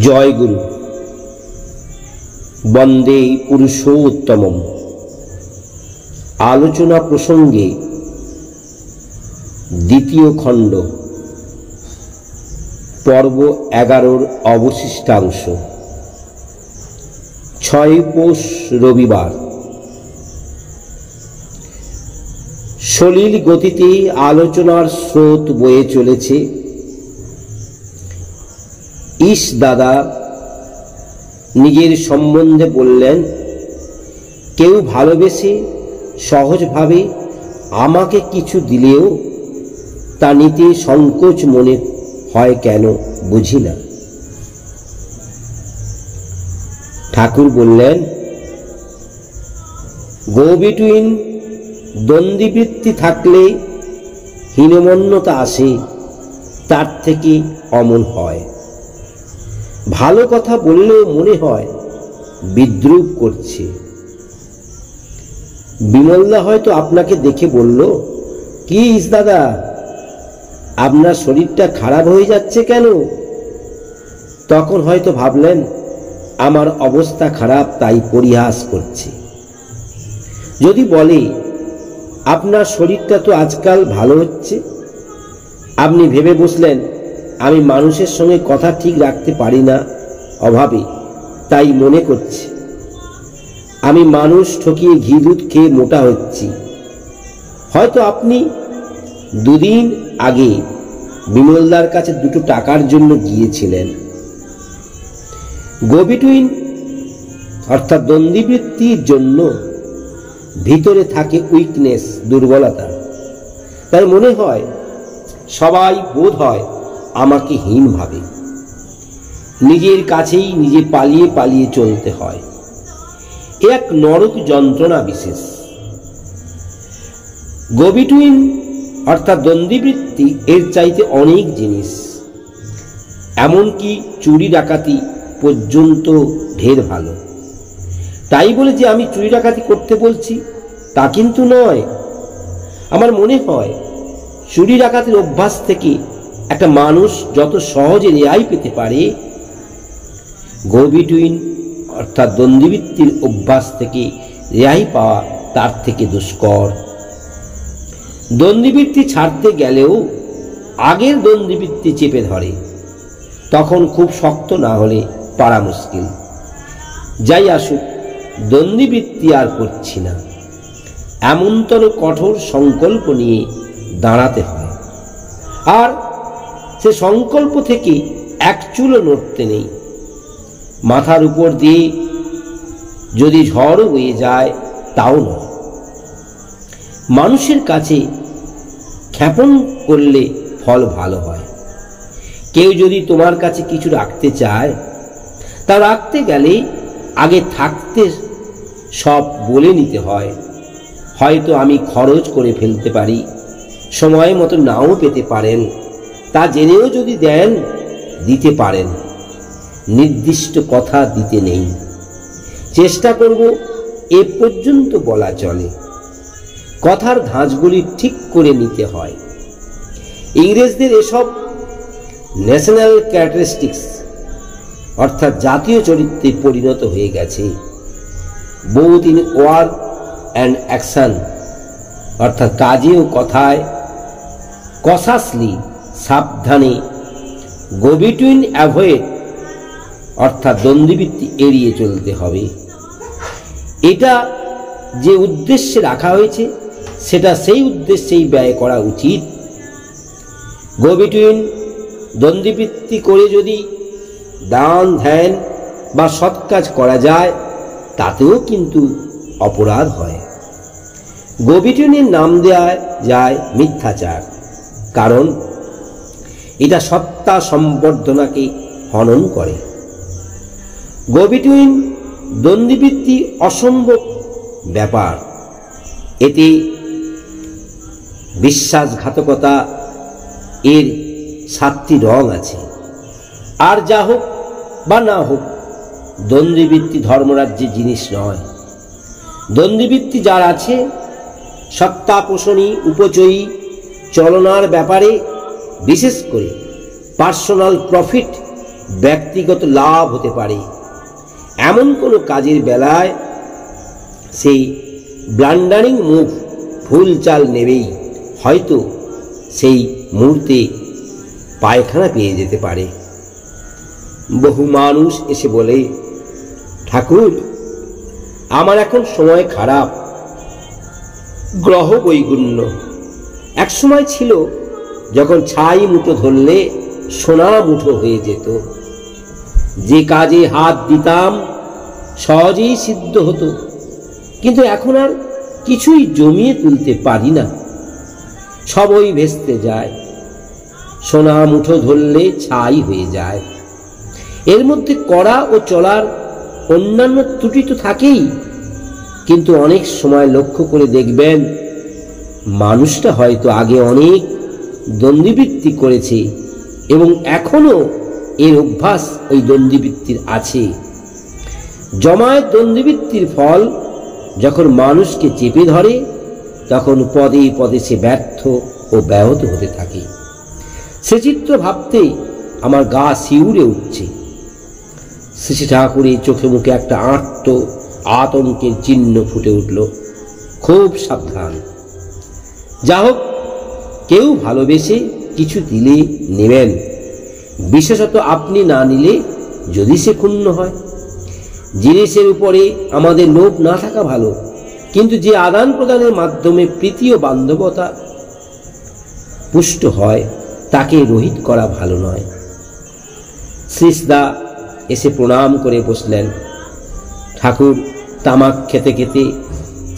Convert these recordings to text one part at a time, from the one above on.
জয় গুরু। বন্দে পুরুষোত্তমম। আলোচনা প্রসঙ্গে দ্বিতীয় খণ্ড, পর্ব 11 অবশিষ্টাংশ। 6 পৌষ রবিবার। সলিল গতিতে আলোচনার স্রোত বয়ে চলেছে। ইস দাদা নিজের সম্বন্ধে বললেন, কেউ ভালোবেসে সহজভাবে আমাকে কিছু দিলেও তা নিতে সংকোচ মনে হয় কেন বুঝি না। ঠাকুর বললেন, গো বিটুইন দ্বন্দ্ববৃত্তি থাকলে হীনমন্যতা আসে, তার থেকে অমন হয়। ভালো কথা বললেও মনে হয় বিদ্রুপ করছে। বিমলদা হয়তো আপনাকে দেখে বলল, কি ইস দাদা, আপনার শরীরটা খারাপ হয়ে যাচ্ছে কেন? তখন হয়তো ভাবলেন আমার অবস্থা খারাপ, তাই পরিহাস করছে। যদি বলে আপনার শরীরটা তো আজকাল ভালো হচ্ছে, আপনি ভেবে বসলেন আমি মানুষের সঙ্গে কথা ঠিক রাখতে পারি না অভাবে, তাই মনে করছি আমি মানুষ ঠকিয়ে ঘি দুধ খেয়ে মোটা হচ্ছি। হয়তো আপনি 2 দিন আগে বিমলদার কাছে 2 টাকার জন্য গিয়েছিলেন। গো বিটুইন অর্থাৎ দ্বন্দ্ববৃত্তির জন্য ভিতরে থাকে উইকনেস, দুর্বলতা। তাই মনে হয় সবাই বোধ হয় আমাকে হীন ভাবে। নিজের কাছেই নিজে পালিয়ে পালিয়ে চলতে হয়। এক নরক যন্ত্রণা বিশেষ। গো বিটুইন অর্থাৎ দ্বন্দ্ববৃত্তি এর চাইতে অনেক জিনিস, এমনকি চুরি ডাকাতি পর্যন্ত ঢের ভালো। তাই বলে যে আমি চুরি ডাকাতি করতে বলছি তা কিন্তু নয়। আমার মনে হয় চুরি ডাকাতির অভ্যাস থেকে একটা মানুষ যত সহজে রেহাই পেতে পারে, গো বিটুইন অর্থাৎ দ্বন্দ্ববৃত্তির অভ্যাস থেকে রেহাই পাওয়া তার থেকে দুষ্কর। দ্বন্দ্ববৃত্তি ছাড়তে গেলেও আগের দ্বন্দ্ববৃত্তি চেপে ধরে, তখন খুব শক্ত না হলে পারা মুশকিল। যাই আসুক, দ্বন্দ্ববৃত্তি আর করছি না, এমনতর কঠোর সংকল্প নিয়ে দাঁড়াতে হয়। আর সে সংকল্প থেকে এক চুলও নড়তে নেই। মাথার উপর দিয়ে যদি ঝড়ও বয়ে যায় তাও নয়। মানুষের কাছে ক্ষেপণ করলে ফল ভালো হয়। কেউ যদি তোমার কাছে কিছু রাখতে চায়, তা রাখতে গেলে আগে থাকতে সব বলে নিতে হয়। হয়তো আমি খরচ করে ফেলতে পারি, সময় মতো নাও পেতে পারেন, তা জেনেও যদি দেন দিতে পারেন। নির্দিষ্ট কথা দিতে নেই, চেষ্টা করব এ পর্যন্ত বলা চলে। কথার ধাঁচগুলি ঠিক করে নিতে হয়। ইংরেজদের এসব ন্যাশনাল ক্যারেক্টারিস্টিক্স অর্থাৎ জাতীয় চরিত্রে পরিণত হয়ে গেছে। Both in word and action অর্থাৎ কাজে ও কথায় কসাসলি, সাবধানে। গো বিটুইন অ্যাভয়েড অর্থাৎ দ্বন্দ্ববৃত্তি এড়িয়ে চলতে হবে। এটা যে উদ্দেশ্যে রাখা হয়েছে সেটা সেই উদ্দেশ্যেই ব্যয় করা উচিত। গো বিটুইন দ্বন্দ্ববৃত্তি করে যদি দান ধ্যান বা সৎ কাজ করা যায়, তাতেও কিন্তু অপরাধ হয়। গো বিটুইনের নাম দেওয়া যায় মিথ্যাচার, কারণ এটা সত্তা সম্বর্ধনাকে হনন করে। গো বিটুইন দ্বন্দ্ববৃত্তি অসম্ভব ব্যাপার। এতে বিশ্বাসঘাতকতা এর 7টি রং আছে। আর যা হোক বা না হোক, দ্বন্দ্ববৃত্তি ধর্মরাজ্যের জিনিস নয়। দ্বন্দ্ববৃত্তি যার আছে, সত্তা পোষণী উপচয়ী চলনার ব্যাপারে, বিশেষ করে পার্সোনাল প্রফিট ব্যক্তিগত লাভ হতে পারে, এমন কোনো কাজের বেলায় সেই ব্লান্ডারিং মুভ, ভুল চাল নেবেই, হয়তো সেই মুহূর্তে পায়খানা পেয়ে যেতে পারে। বহু মানুষ এসে বলে, ঠাকুর, আমার এখন সময় খারাপ, গ্রহ বৈগুণ্য। এক সময় ছিল যখন ছাই মুঠো ধরলে সোনা মুঠো হয়ে যেত, যে কাজে হাত দিতাম সহজেই সিদ্ধ হতো, কিন্তু এখন আর কিছুই জমিয়ে তুলতে পারি না, সবই ভেস্তে যায়, সোনা মুঠো ধরলে ছাই হয়ে যায়। এর মধ্যে করা ও চলার অন্যান্য ত্রুটি তো থাকেই, কিন্তু অনেক সময় লক্ষ্য করে দেখবেন মানুষটা হয়তো আগে অনেক দ্বন্দ্ববৃত্তি করেছে এবং এখনো এর অভ্যাস ওই দ্বন্দ্ববৃত্তির আছে। জমায়েত দ্বন্দ্ববৃত্তির ফল যখন মানুষকে চেপে ধরে, তখন পদে পদে সে ব্যর্থ ও ব্যাহত হতে থাকে। সে চিত্র ভাবতে আমার গা শিউরে উঠছে। শ্রী ঠাকুরের চোখে মুখে একটা আতঙ্কের চিহ্ন ফুটে উঠল। খুব সাবধান। যা হোক, কেউ ভালোবেসে কিছু দিলে নেবেন, বিশেষত আপনি না নিলে যদি সে ক্ষুণ্ণ হয়। জিনিসের উপরে আমাদের লোভ না থাকা ভালো, কিন্তু যে আদান প্রদানের মাধ্যমে প্রীতি ও বান্ধবতা পুষ্ট হয় তাকে রহিত করা ভালো নয়। শ্রীসদা এসে প্রণাম করে বসলেন। ঠাকুর তামাক খেতে খেতে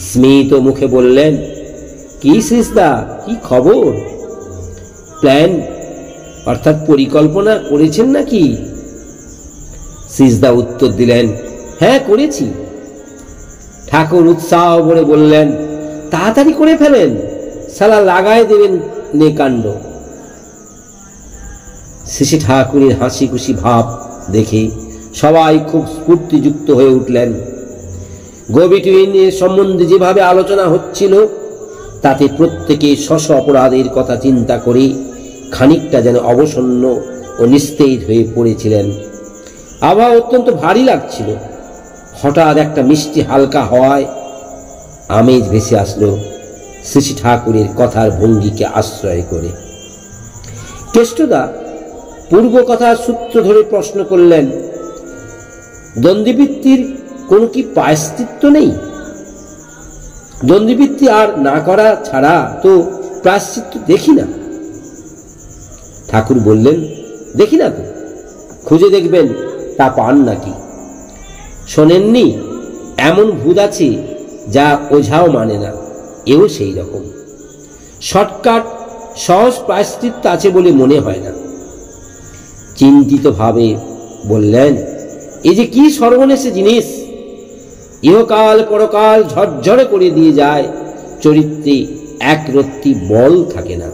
স্মিত মুখে বললেন, কি শ্রীসদা, কি খবর? প্ল্যান অর্থাৎ পরিকল্পনা করেছেন নাকি? শ্রীসদা উত্তর দিলেন, হ্যাঁ করেছি। ঠাকুর উৎসাহ ভরে বললেন, তাড়াতাড়ি করে ফেলেন, শালা লাগায় দেবেন নে কাণ্ড। শ্রী ঠাকুরের হাসি খুশি ভাব দেখে সবাই খুব স্ফূর্তিযুক্ত হয়ে উঠলেন। গোবিটুইনের সম্বন্ধে যেভাবে আলোচনা হচ্ছিল তাতে প্রত্যেকে স্ব অপরাধের কথা চিন্তা করে খানিকটা যেন অবসন্ন ও নিস্তেজ হয়ে পড়েছিলেন। আবহাওয়া অত্যন্ত ভারী লাগছিল। হঠাৎ একটা মিষ্টি হালকা হওয়ায় আমেজ ভেসে আসলো শ্রী ঠাকুরের কথার ভঙ্গিকে আশ্রয় করে। কেষ্টদা পূর্ব কথার সূত্র ধরে প্রশ্ন করলেন, দ্বন্দ্ববৃত্তির কোনো কি প্রায়শ্চিত্ত নেই? দ্বন্দ্ববৃত্তি আর না করা ছাড়া তো প্রায়শ্চিত্ত দেখি না। ঠাকুর বললেন, দেখি না তো, খুঁজে দেখবেন তা পান নাকি। শোনেননি, এমন ভূত আছে যা ওঝাও মানে না, এও সেই রকম। শর্টকাট সহজ প্রায়শ্চিত্ত আছে বলে মনে হয় না। চিন্তিত ভাবে বললেন, এই যে কি সর্বনেশে জিনিস, ইহকাল পরকাল ঝরঝরে করে দিয়ে যায়, চরিত্রে এক রত্তি বল থাকে না,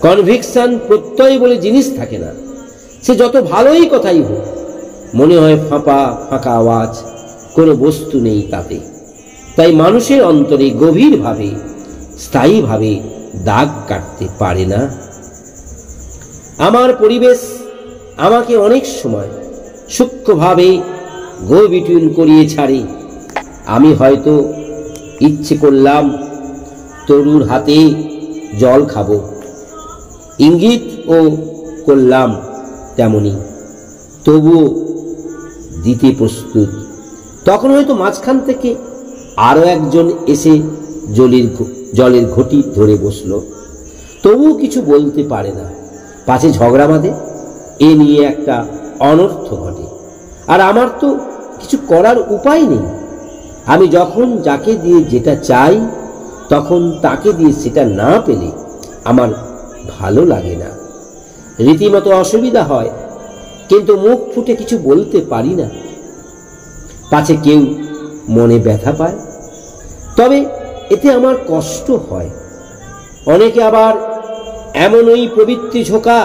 কনভিকশন প্রত্যয় বলে জিনিস থাকে না। সে যত ভালোই কথাই হোক, মনে হয় ফাঁপা ফাঁকা আওয়াজ, কোনো বস্তু নেই তাতে। তাই মানুষের অন্তরে গভীরভাবে স্থায়ীভাবে দাগ কাটতে পারে না। আমার পরিবেশ আমাকে অনেক সময় সূক্ষ্মভাবে গো বিটুইন করিয়ে ছাড়ে। আমি হয়তো ইচ্ছে করলাম তরুর হাতে জল খাবো, ইঙ্গিত ও করলাম তেমনি, তবুও দিতে প্রস্তুত। তখন হয়তো মাঝখান থেকে আরো একজন এসে জলের ঘটি ধরে বসলো, তবুও কিছু বলতে পারে না, পাছে ঝগড়া বাঁধে, এ নিয়ে একটা অনর্থ ঘটে। আর আমার তো কিছু করার উপায় নেই। আমি যখন যাকে দিয়ে যেটা চাই তখন তাকে দিয়ে সেটা না পেলে আমার ভালো লাগে না, রীতিমতো অসুবিধা হয়, কিন্তু মুখ ফুটে কিছু বলতে পারি না, পাছে কেউ মনে ব্যথা পায়। তবে এতে আমার কষ্ট হয়। অনেকে আবার এমনই প্রবৃত্তি ঝোঁকা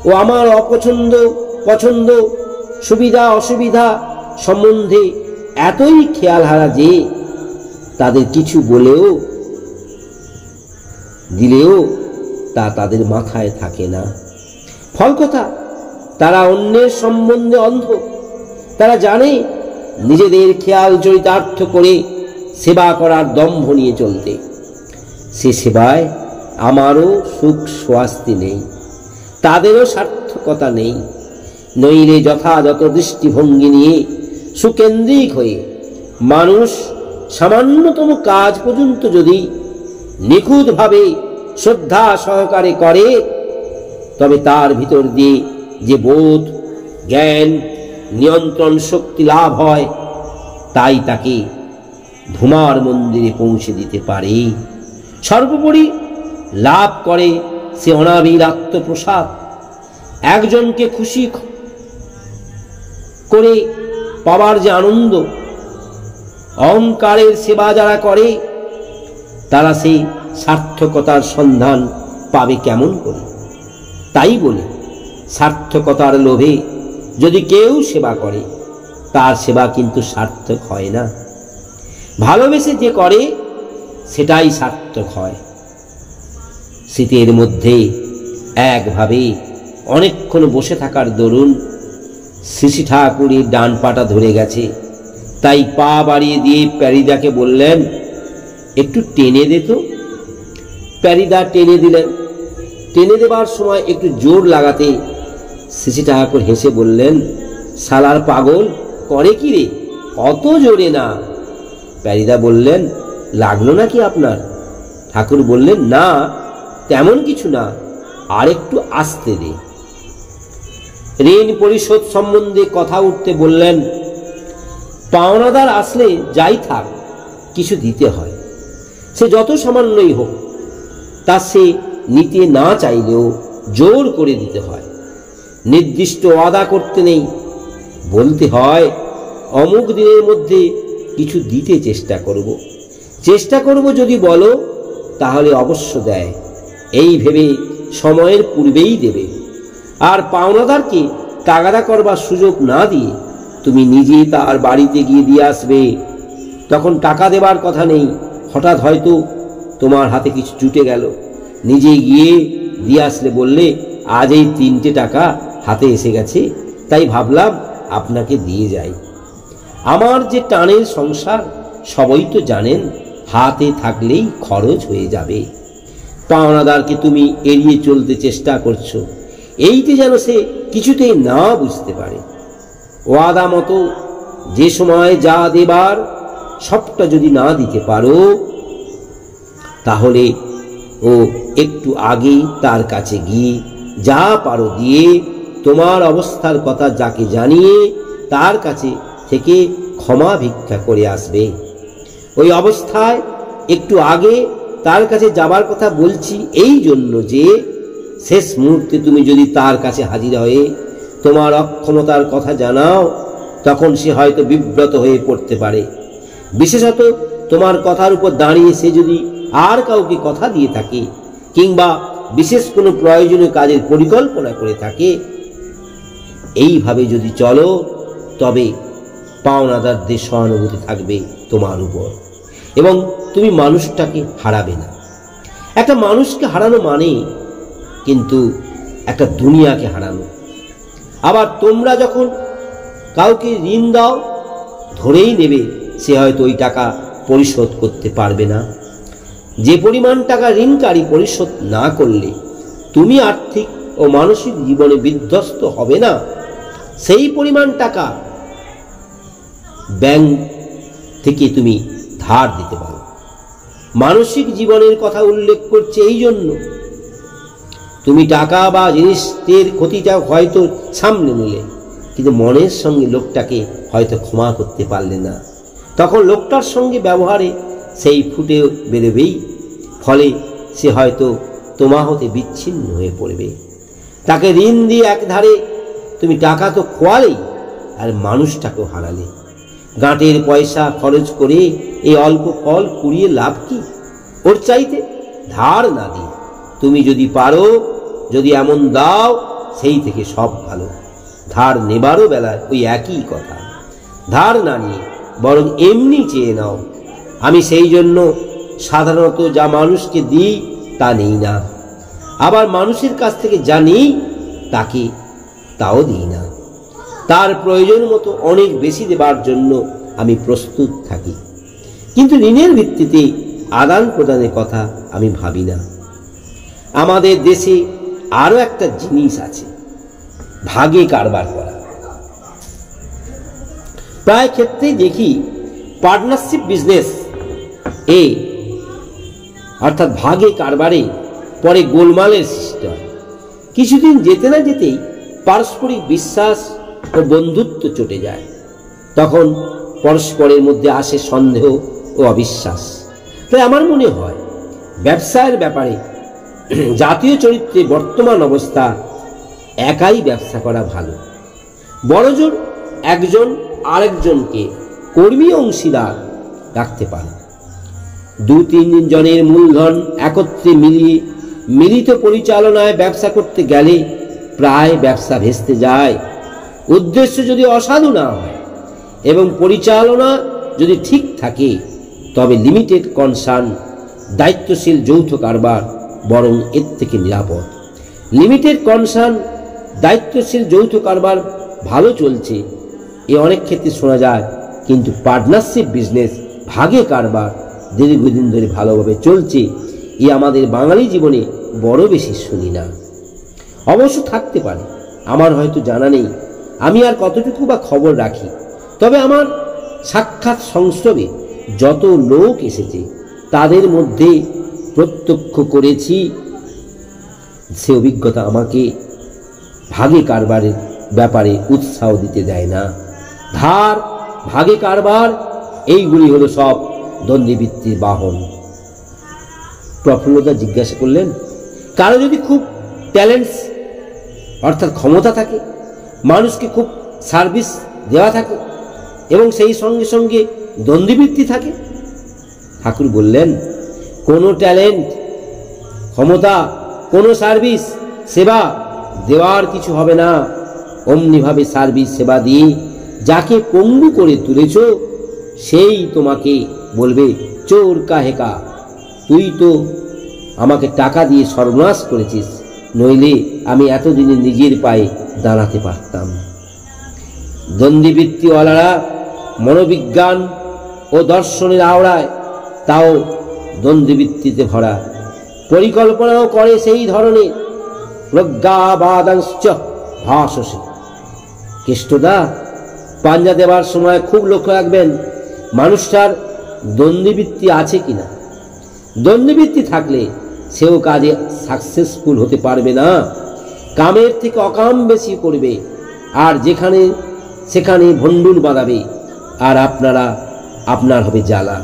ও আমার অপছন্দ পছন্দ, সুবিধা অসুবিধা সম্বন্ধে এতই খেয়াল হারা যে তাদের কিছু বলেও দিলেও তা তাদের মাথায় থাকে না। ফল কথা, তারা অন্যের সম্বন্ধে অন্ধ। তারা জানে নিজেদের খেয়াল চরিতার্থ করে সেবা করার দম্ভ নিয়ে চলতে। সে সেবায় আমারও সুখ স্বাস্তি নেই, তাদেরও সার্থকতা নেই। নইলে যথাযথ দৃষ্টিভঙ্গি নিয়ে সুকেন্দ্রিক হয়ে মানুষ সামান্যতম কাজ পর্যন্ত যদি নিখুঁতভাবে শ্রদ্ধা সহকারে করে, তবে তার ভিতর দিয়ে যে বোধ, জ্ঞান, নিয়ন্ত্রণ শক্তি লাভ হয়, তাই তাকে ধুমার মন্দিরে পৌঁছে দিতে পারে। সর্বোপরি লাভ করে সে অনাবিল আত্মপ্রসাদ। একজনকে খুশি করে পাবার যে আনন্দ, অহংকারের সেবা যারা করে তারা সেই সার্থকতার সন্ধান পাবে কেমন করে? তাই বলে সার্থকতার লোভে যদি কেউ সেবা করে, তার সেবা কিন্তু সার্থক হয় না। ভালোবেসে যে করে সেটাই সার্থক হয়। শীতের মধ্যে একভাবে অনেকক্ষণ বসে থাকার দরুন শ্রী ঠাকুরের ডান পাটা ধরে গেছে। তাই পা বাড়িয়ে দিয়ে প্যারিদাকে বললেন, একটু টেনে দে তো। প্যারিদা টেনে দিলেন। টেনে দেবার সময় একটু জোর লাগাতে শ্রী ঠাকুর হেসে বললেন, শালার পাগল, করে কি রে, অত জোরে না। প্যারিদা বললেন, লাগলো নাকি আপনার? ঠাকুর বললেন, না তেমন কিছু না, আর একটু আস্তে দে। ঋণ পরিশোধ সম্বন্ধে কথা উঠতে বললেন, পাওনাদার আসলে যাই থাক, কিছু দিতে হয়, সে যত সামান্যই হোক। তা সে নিতে না চাইলেও জোর করে দিতে হয়। নির্দিষ্ট ওয়াদা করতে নেই, বলতে হয় অমুক দিনের মধ্যে কিছু দিতে চেষ্টা করব যদি বলো, তাহলে অবশ্য দেয়, এই ভেবে সময়ের পূর্বেই দেবে। আর পাওনাদারকে তাগাদা করবার সুযোগ না দিয়ে তুমি নিজে তার বাড়িতে গিয়ে দিয়ে আসবে। তখন টাকা দেবার কথা নেই, হঠাৎ হয়তো তোমার হাতে কিছু জুটে গেল, নিজে গিয়ে দিয়ে আসলে বললে, আজ এই 3টে টাকা হাতে এসে গেছে, তাই ভাবলাম আপনাকে দিয়ে যাই। আমার যে টানের সংসার সবাই তো জানেন, হাতে থাকলেই খরচ হয়ে যাবে। পাওনাদারকে তুমি এড়িয়ে চলতে চেষ্টা করছো, এইতে যেন সে কিছুতেই না বুঝতে পারে। ওয়াদা মতো যে সময় যা দেবার সবটা যদি না দিতে পারো, তাহলে ও একটু আগে তার কাছে গিয়ে যা পারো দিয়ে তোমার অবস্থার কথা যাকে জানিয়ে তার কাছে থেকে ক্ষমা ভিক্ষা করে আসবে। ওই অবস্থায় একটু আগে তার কাছে যাবার কথা বলছি এই জন্য যে শেষ মুহূর্তে তুমি যদি তার কাছে হাজির হয়ে তোমার অক্ষমতার কথা জানাও, তখন সে হয়তো বিব্রত হয়ে পড়তে পারে। বিশেষত তোমার কথার উপর দাঁড়িয়ে সে যদি আর কাউকে কথা দিয়ে থাকে, কিংবা বিশেষ কোনো প্রয়োজনীয় কাজের পরিকল্পনা করে থাকে, এইভাবে যদি চলো, তবে পাওনাদারদের সহানুভূতি থাকবে তোমার উপর, এবং তুমি মানুষটাকে হারাবে না। একটা মানুষকে হারানো মানে কিন্তু একটা দুনিয়াকে হারানো। আবার তোমরা যখন কাউকে ঋণ দাও, ধরেই নেবে সে হয়তো ওই টাকা পরিশোধ করতে পারবে না। যে পরিমাণ টাকা ঋণকারী পরিশোধ না করলে তুমি আর্থিক ও মানসিক জীবনে বিধ্বস্ত হবে না, সেই পরিমাণ টাকা ব্যাংক থেকে তুমি ধার দিতে পারো। মানসিক জীবনের কথা উল্লেখ করছে এই জন্য, তুমি টাকা বা জিনিসের ক্ষতিটা হয়তো সামলে নিলে, কিন্তু মনের সঙ্গে লোকটাকে হয়তো ক্ষমা করতে পারলে না। তখন লোকটার সঙ্গে ব্যবহারে সেই ফুটে বেরোবেই, ফলে সে হয়তো তোমা হতে বিচ্ছিন্ন হয়ে পড়বে। তাকে ঋণ দিয়ে একধারে তুমি টাকা তো খোয়ালেই, আর মানুষটাকেও হারালে। গাঁটের পয়সা খরচ করে এই অল্প ফল কুড়িয়ে লাভ কি? ওর চাইতে ধার না দিয়ে তুমি যদি পারো, যদি এমন দাও, সেই থেকে সব ভালো। ধার নেবারও বেলায় ওই একই কথা, ধার না নিয়ে বরং এমনি চেয়ে নাও। আমি সেই জন্য সাধারণত যা মানুষকে দিই তা নেই না, আবার মানুষের কাছ থেকে যা নিই তাকে তাও দিই না। তার প্রয়োজন মতো অনেক বেশি দেবার জন্য আমি প্রস্তুত থাকি, কিন্তু ঋণের ভিত্তিতে আদান প্রদানের কথা আমি ভাবি না। আমাদের দেশে আরো একটা জিনিস আছে, ভাগে কারবার করা। প্রায় ক্ষেত্রেই দেখি পার্টনারশিপ বিজনেস অর্থাৎ ভাগে কারবারে পরে গোলমালের সৃষ্টি হয়। কিছুদিন যেতে না যেতেই পারস্পরিক বিশ্বাস ও বন্ধুত্ব চটে যায়। তখন পরস্পরের মধ্যে আসে সন্দেহ ও অবিশ্বাস। তাই আমার মনে হয় ব্যবসায়ের ব্যাপারে জাতীয় চরিত্রে বর্তমান অবস্থা একাই ব্যবসা করা ভালো। বড়জোর একজন আরেকজনকে কর্মী অংশীদার রাখতে পারে। 2-3 জনের মূলধন একত্রে মিলিয়ে মিলিত পরিচালনায় ব্যবসা করতে গেলে প্রায় ব্যবসা ভেস্তে যায়। উদ্দেশ্য যদি অসাধু না হয় এবং পরিচালনা যদি ঠিক থাকে, তবে লিমিটেড কনসার্ন দায়িত্বশীল যৌথ কারবার বরং এর থেকে নিরাপদ। লিমিটেড কনসার্ন দায়িত্বশীল যৌথ কারবার ভালো চলছে, এ অনেক ক্ষেত্রে শোনা যায়, কিন্তু পার্টনারশিপ বিজনেস ভাগে কারবার দীর্ঘদিন ধরে ভালোভাবে চলছে, এ আমাদের বাঙালি জীবনে বড় বেশি শুনি না। অবশ্য থাকতে পারে, আমার হয়তো জানা নেই, আমি আর কতটুকু বা খবর রাখি। তবে আমার সাক্ষাৎ সংস্রবে যত লোক এসেছে তাদের মধ্যে প্রত্যক্ষ করেছি, সে অভিজ্ঞতা আমাকে ভাগে কারবারের ব্যাপারে উৎসাহ দিতে দেয় না। ধার, ভাগে কারবার এইগুলি হলো সব দ্বন্দ্ববৃত্তির বাহন। প্রফুল্লতা জিজ্ঞাসা করলেন, কারো যদি খুব ট্যালেন্টস অর্থাৎ ক্ষমতা থাকে, মানুষকে খুব সার্ভিস দেওয়া থাকে এবং সেই সঙ্গে সঙ্গে দ্বন্দ্ববৃত্তি থাকে? ঠাকুর বললেন, কোনো ট্যালেন্ট, ক্ষমতা, কোনো সার্ভিস সেবা দেওয়ার কিছু হবে না। অমনিভাবে সার্ভিস সেবা দিয়ে যাকে পঙ্গু করে তুলেছ সেই তোমাকে বলবে, চোর কাহেকা, তুই তো আমাকে টাকা দিয়ে সর্বনাশ করেছিস, নইলে আমি এতদিনে নিজের পায়ে দাঁড়াতে পারতাম। দ্বন্দ্ববৃত্তিওয়ালারা মনোবিজ্ঞান ও দর্শনের আওড়ায়, তাও দ্বন্দ্ববৃত্তিতে ভরা, পরিকল্পনাও করে সেই ধরনের। প্রজ্ঞাবাদাংশ্চ ভাসসে। কেষ্টদা, পাঞ্জা দেবার সময় খুব লক্ষ্য রাখবেন মানুষটার দ্বন্দ্ববৃত্তি আছে কিনা। দ্বন্দ্ববৃত্তি থাকলে সেও কাজে সাকসেসফুল হতে পারবে না, কামের থেকে অকাম বেশি করবে, আর যেখানে সেখানে ভণ্ডুল বাঁধাবে, আর আপনার হবে জ্বালা।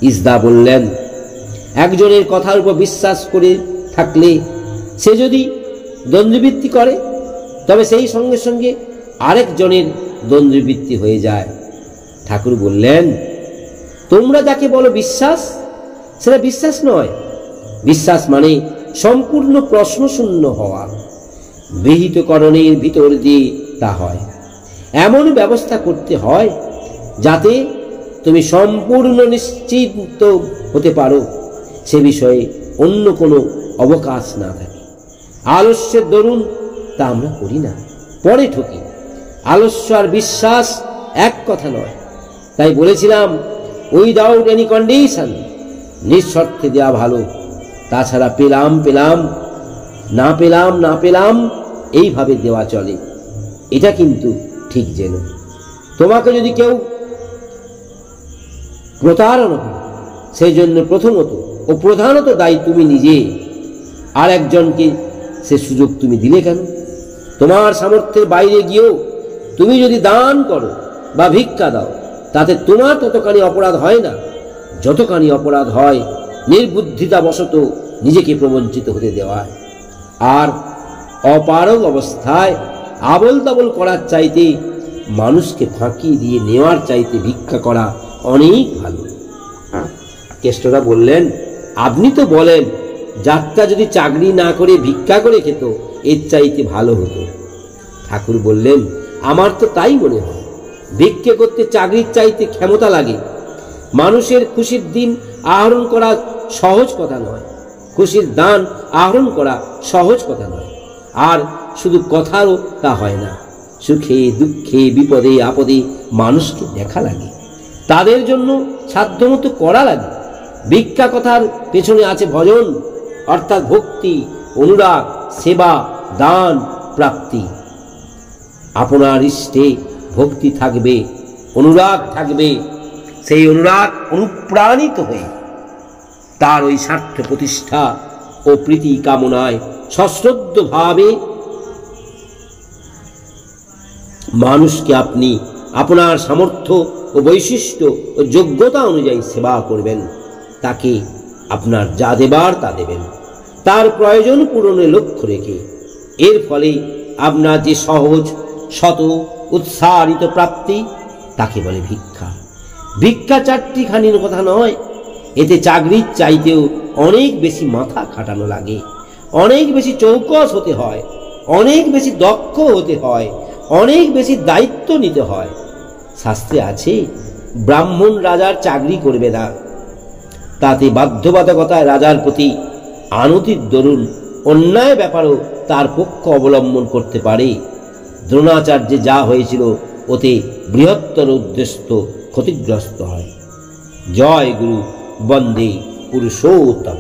ইসদা বললেন, একজনের কথার উপর বিশ্বাস করে থাকলে সে যদি দ্বন্দ্ববৃত্তি করে, তবে সেই সঙ্গে সঙ্গে আরেকজনের দ্বন্দ্ববৃত্তি হয়ে যায়। ঠাকুর বললেন, তোমরা যাকে বলো বিশ্বাস, সেটা বিশ্বাস নয়। বিশ্বাস মানে সম্পূর্ণ প্রশ্নশূন্য হওয়া, বিহিতকরণের ভিতর দিয়ে তা হয়। এমন ব্যবস্থা করতে হয় যাতে তুমি সম্পূর্ণ নিশ্চিন্ত হতে পারো, সে বিষয়ে অন্য কোনো অবকাশ না থাকে। আলস্যের দরুন তা আমরা করি না, পরে ঠকি। আলস্য আর বিশ্বাস এক কথা নয়। তাই বলেছিলাম, উইদাউট এনি কন্ডিশন, নিঃশর্তে দেওয়া ভালো। তাছাড়া পেলাম পেলাম, না পেলাম না পেলাম, এইভাবে দেওয়া চলে, এটা কিন্তু ঠিক যেন। তোমাকে যদি কেউ প্রতারণা করে, সেই জন্য প্রথমত ও প্রধানত দায়ী তুমি নিজে। আর একজনকে সে সুযোগ তুমি দিলে কেন? তোমার সামর্থ্যের বাইরে গিয়েও তুমি যদি দান করো বা ভিক্ষা দাও, তাতে তোমার ততখানি অপরাধ হয় না যতখানি অপরাধ হয় নির্বুদ্ধিতাবশত নিজেকে প্রবঞ্চিত হতে দেওয়ায়। আর অপারগ অবস্থায় আবল তাবল করার চাইতে মানুষকে ফাঁকি দিয়ে নেওয়ার চাইতে ভিক্ষা করা অনেক ভালো। কেষ্টরা বললেন, আপনি তো বলেন যাত্রা যদি চাকরি না করে ভিক্ষা করে খেত এর চাইতে ভালো হতো। ঠাকুর বললেন, আমার তো তাই মনে হয়। ভিক্ষে করতে চাকরির চাইতে ক্ষমতা লাগে। মানুষের খুশির দিন আহরণ করা সহজ কথা নয়, খুশির দান আহরণ করা সহজ কথা নয়। আর শুধু কথারও তা হয় না। সুখে দুঃখে বিপদে আপদে মানুষকে দেখা লাগে, তাদের জন্য সাধ্যমতো করা লাগে। ভিক্ষা কথার পেছনে আছে ভজন, অর্থাৎ ভক্তি, অনুরাগ, সেবা, দান, প্রাপ্তি। আপনার ইষ্টে ভক্তি থাকবে, অনুরাগ থাকবে, সেই অনুরাগ অনুপ্রাণিত হয়ে তার ওই স্বার্থ প্রতিষ্ঠা ও প্রীতি কামনায় সশ্রদ্ধভাবে মানুষকে আপনি আপনার সামর্থ্য ও বৈশিষ্ট্য ও যোগ্যতা অনুযায়ী সেবা করবেন। তাকে আপনার যা দেবার তা দেবেন, তার প্রয়োজন পূরণের লক্ষ্য রেখে। এর ফলে আপনার যে সহজ শত উৎসারিত প্রাপ্তি, তাকে বলে ভিক্ষা। ভিক্ষা চারটিখানির কথা নয়, এতে চাকরির চাইতেও অনেক বেশি মাথা খাটানো লাগে, অনেক বেশি চৌকস হতে হয়, অনেক বেশি দক্ষ হতে হয়, অনেক বেশি দায়িত্ব নিতে হয়। শাস্ত্রে আছে, ব্রাহ্মণ রাজার চাকরি করবে না, তাতে বাধ্যবাধকতায় রাজার প্রতি আনতির দরুন অন্যায় ব্যাপারও তার পক্ষ অবলম্বন করতে পারে। দ্রোণাচার্যে যা হয়েছিল, ওতে বৃহত্তর উদ্দেশ্য ক্ষতিগ্রস্ত হয়। জয় গুরু, বন্দে পুরুষোত্তম।